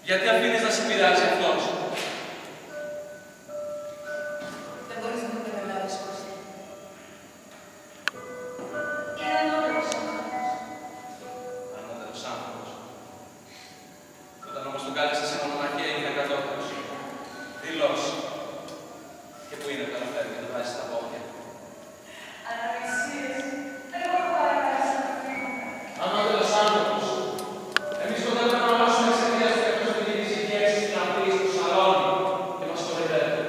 Γιατί αφήνεις να σε πειράζει αυτός? Δεν μπορείς να το καταλάβεις, Κώστα. Είναι ανώτερος άνθρωπος. Ανώτερος άνθρωπος. Όταν όμως τον κάλεσε σε μονομαχία έγινε κατώτερος. Δηλώσει. Και πού είναι που αναφέρει και το βάζει στα πόδια. Αναλυσίες. Εγώ έχω παρακαλέσει να το φύγω. Ανώτερος άνθρωπος. Εμείς ποτέ δεν θα ονομάσουμε εξαιτίας του κάποιος που γυρίζει και έξω στην αυλή, στο σαλόνι και μας κοροϊδεύει.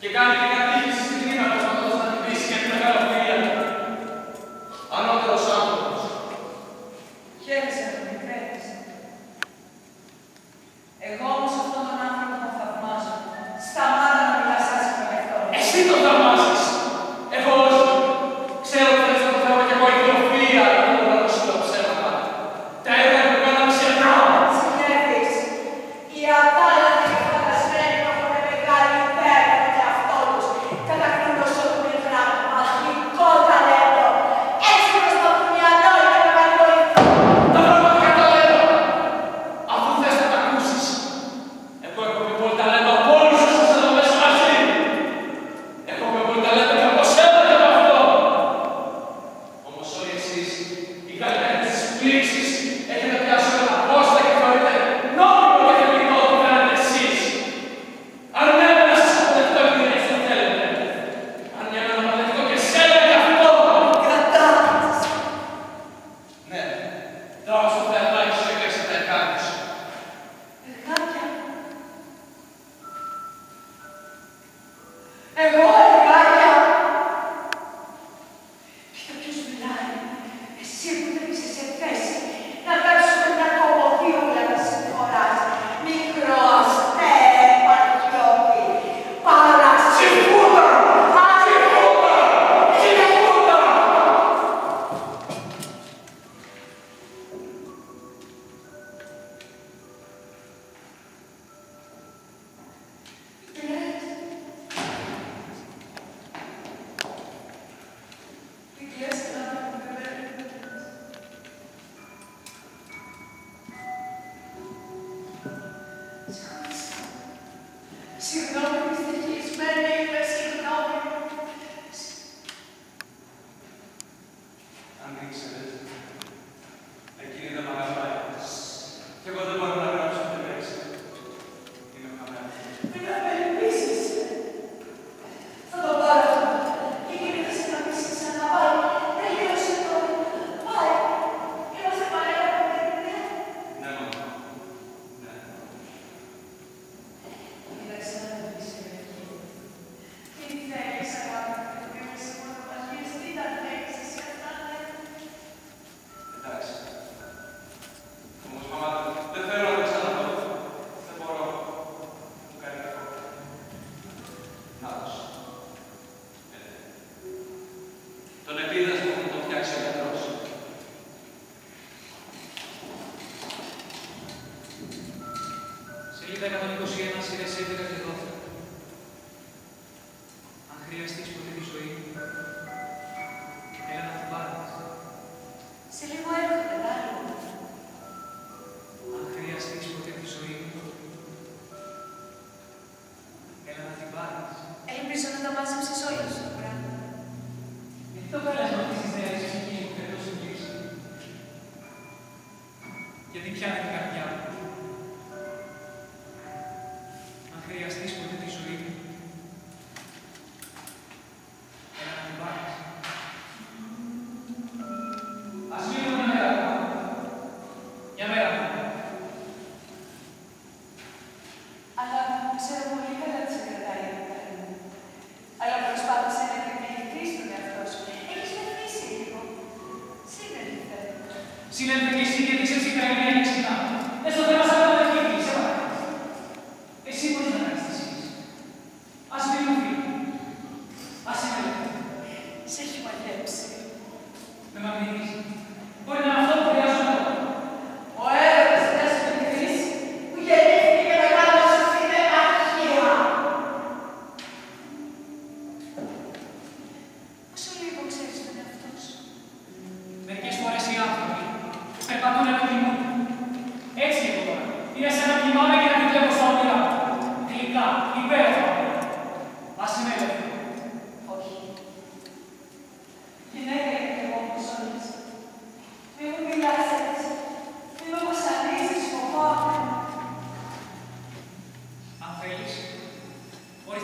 Και κάνει και κατήχηση στην κλίνα προσπαθώντας να την πείσει για τη μεγάλη φιλία. Ανώτερος άνθρωπος. Χαίρεσαι να τον εκθέτεις. Εγώ όμως αυτόν τον άνθρωπο τον θαυμάζω. Σταμάτα να μιλάς άσχημα γι' αυτό. Εσύ τον θαυμάζεις. Εγώ όχι. Ξέρω ότι θες να το θέλω και εγώ η φιλοφιλία, αλλά δεν μπορώ να σου λέω ψέματα. Τα έργα που κάναμε σε εδώ. Συγχαίρεις. Οι ατάλλαντοι και φαντασμένοι που έχουν μεγάλη υπέροχο και αυτό τους κατακτούν τόσο μικρά μαγικό ταλέντο. Έτσι προσπαθούν οι ανόητοι να μεγαλύτερουν. Τα πραγματικά ταλέντα. Αφού θες να τα ακούσεις. Εγώ έχω πιο πολύ ταλέντο από όλους όσους εδώ μέσα μαζί. Έχω πιο πολύ ταλέντο και από σένα και από αυτό. Όμως όλοι εσείς, οι καλλιτέχνες της πλήξης, έχετε πιάσει ένα πόστα και θεωρείτε νόμιμο και θεμητό ότι κάνετε εσείς. Αρνέμαι να σας αποδεχτώ επειδή έτσι το θέλετε. Αρνέμαι να αποδεχτώ και εσένα και αυτό. Κρατάς. Ναι, τράω στο θεατράκι σου και έξω τα εκκάτω σου. Εργάκια. Εγώ εργάκια. Κοίτα ποιος μιλάει. Εσύ που δεν είσαι σε θέση να κάνεις ένα κομμωτήριο για να συγχωράς. Μικρό αστέρ Παναγιώτη. Παρασύμβουλα. Συγγνώμη, δυστυχισμένη είμαι, συγγνώμη. Αν ήξερες, εκείνη δεν μ' αγαπάει. Κι εγώ δεν μπορώ να γράψω τη λέξη. Είναι ο χαμένος. Μην απελπίσεις. Θα το πάρω. Η κυρία θα σε καθίσει ξανά. Πάει. Τελείωσε τώρα. Πάει. Είμαστε παρέα από την ίδια. Ναι, μαμά. Ναι. Κοίταξε να το πεις και ευχή. Τι θέλεις, αγάπη μου, και είμαι σε μονομαχίες. Τι τα θέλεις εσύ αυτά, ναι. Εντάξει. Όμως, μαμά, δεν θέλω να το ξαναδώ. Δεν μπορώ. Μου κάνει κακό. Νάτος. Τον επίδεσμο μου τον φτιάξει ο γιατρός. Σελίδα 121, σειρές 11 και 12. Αν χρειαστείς ποτέ τη ζωή, έλα να την πάρεις. Σε λίγο έρχονται, Δάριο. Αν χρειαστείς ποτέ τη ζωή, έλα να την πάρεις. Ελπίζω να τα μάζεψες όλα σου τα πράγματα. Γιατί το πέρασμα αυτής της νέας ψυχής μου και τόσο γύρισε. Γιατί πιάνει την καρδιά μου. Αν χρειαστείς ποτέ τη ζωή, έλα να την πάρεις. Ας μείνουμε μια μέρα ακόμα. Μια μέρα ακόμα. Αλλά ξέρω πολύ καλά τι σε κρατάει η μητέρα μου. Αλλά προσπάθησε να επιμεληθείς στον εαυτό σου. Έχεις μεθύσει λίγο. Συνέλθε. Συνέλθε και εσύ γιατί είσαι ψυχραημένη και ξυπνά.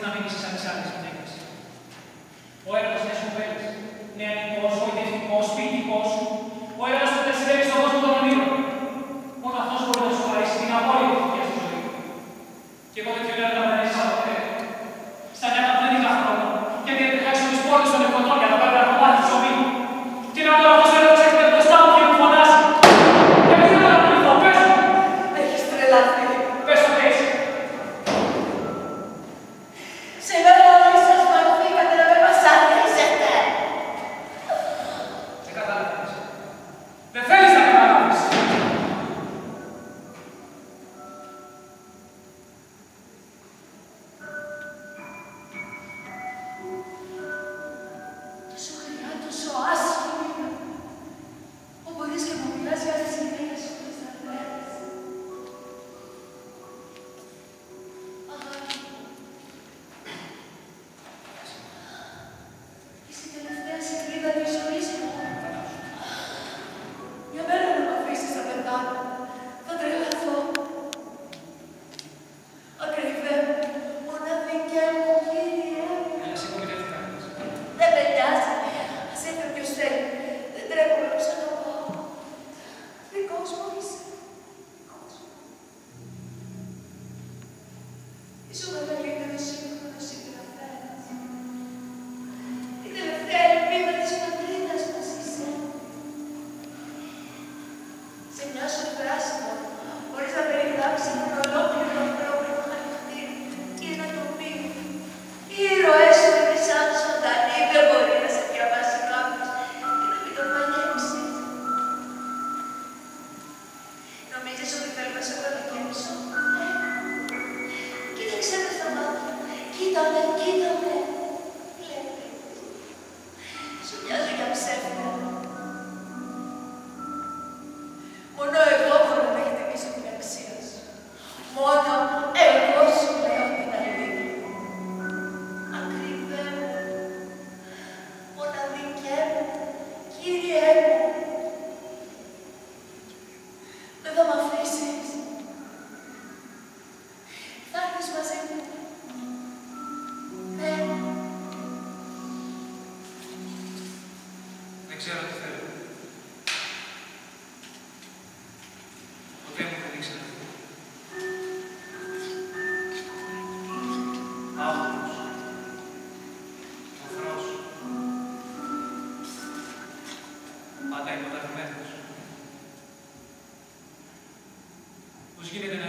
να μείνεις στις ανεξάρτητες γυναίκες. Ο έρωτας μιας κοπέλας, νεανικός, γοητευτικός, ποιητικός, ο έρωτας που ταξιδεύει στον κόσμο των ονείρων. Μόνο αυτός μπορεί να σου χαρίσει την απόλυτη ευτυχία στη ζωή. Και εγώ τέτοιο έρωτα δεν έζησα ποτέ. Στα 150 χρόνια, γιατί έτρεχα έξω τις πόρτες των εκδοτών για να πάρει να κομμάτι τη ζωή. Τι να κάνω αυτός ο έρωτας έρχεται μπροστά μου και μου φωνάζει. Γιατί δεν θα αναπληθώ, πες μου. Έχεις τρελαθεί. Πες το πες. Σήμερα όλοι σας μαθήκατε να με βασανίζετε. Δεν κατάλαβες. Δεν θέλεις να καταλάβεις. Τόσο γριά, τόσο άσχημη. Που μπορείς και μου μιλάς για τις γυναίκες χωρίς να θέλεις. Αγάπη. Είσαι η τελευταία σελίδα της ζωής μου. Για μένα να με αφήσεις να πεθάνω. Θα τρελαθώ. Ακριβέ μου, μοναδικέ μου, Κύριε μου. Έλα, σήκω και δεν θα κάνεις. Δεν με νοιάζει. Ας έρθει όποιος θέλει. Δεν τρέπομαι να το πω. Δικός μου είσαι. Δικός μου. Είσαι ο μεγαλύτερος σύγχρονος συγγραφέας. Η τελευταία ελπίδα της πατρίδας μας είσαι. Σε μια σου πράσινο, χωρίς να περιγράψει τον ολόκληρο ανθρώπινο χαρακτήρα ή ένα τοπίο. Οι ήρωές σου είναι σαν ζωντανοί, δεν μπορεί να σε διαβάσει κάποιος και να μην το παλέψει. Νομίζεις ότι θέλω να σε παλικέψω? Κοίταξε με στα μάτια. Κοίτα με, κοίτα με. Βλέπεις. Σου μοιάζω για ψεύδια. Μόνο εγώ μπορώ να εκτιμήσω την αξία σου. Μόνο εγώ σου λέω την αλήθεια. Ακριβέ μου, μοναδικέ μου, Κύριέ μου. Δεν θα μ' αφήσεις. Θα έρθεις μαζί μου. Ναι. Δεν ξέρω τι θέλω. Ποτέ μου δεν ήξερα. Άγχος. Οθρός. Πάντα υποταγμένος. Πώς γίνεται να